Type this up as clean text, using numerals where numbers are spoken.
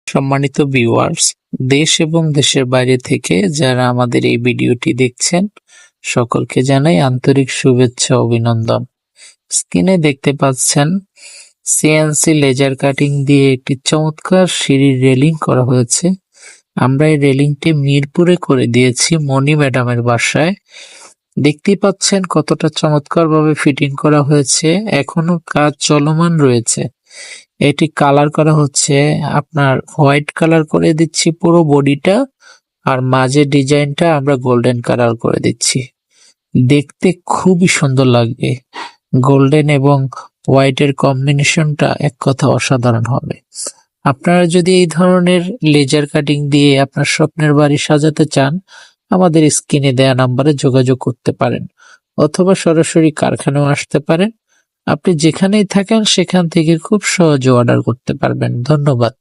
সম্মানিত ভিউয়ার্স, দেশ এবং দেশের বাইরে থেকে যারা আমাদের এই ভিডিওটি দেখছেন, সকলকে জানাই আন্তরিক শুভেচ্ছা ও অভিনন্দন। স্ক্রিনে দেখতে পাচ্ছেন সিএনসি লেজার কাটিং দিয়ে একটি চমৎকার সিঁড়ির রেলিং করা হয়েছে। আমরা এই রেলিংটি মিরপুরে করে দিয়েছি মনি ম্যাডামের বাসায়। দেখতেই পাচ্ছেন কতটা চমৎকারভাবে ফিটিং করা হয়েছে, এখনো কাজ চলমান রয়েছে। এটি কালার করা হচ্ছে, আপনার হোয়াইট কালার করে দিচ্ছি পুরো বডিটা, আর মাঝে ডিজাইনটা আমরা গোল্ডেন কালার করে দিচ্ছি। দেখতে খুবই সুন্দর লাগবে। গোল্ডেন এবং হোয়াইটের কম্বিনেশনটা এক কথা অসাধারণ হবে। আপনারা যদি এই ধরনের লেজার কাটিং দিয়ে আপনার স্বপ্নের বাড়ি সাজাতে চান, আমাদের স্ক্রিনে দেয়া নাম্বারে যোগাযোগ করতে পারেন, অথবা সরাসরি কারখানায় আসতে পারেন। আপনি যেখানেই থাকেন সেখান থেকে খুব সহজে অর্ডার করতে পারবেন। ধন্যবাদ।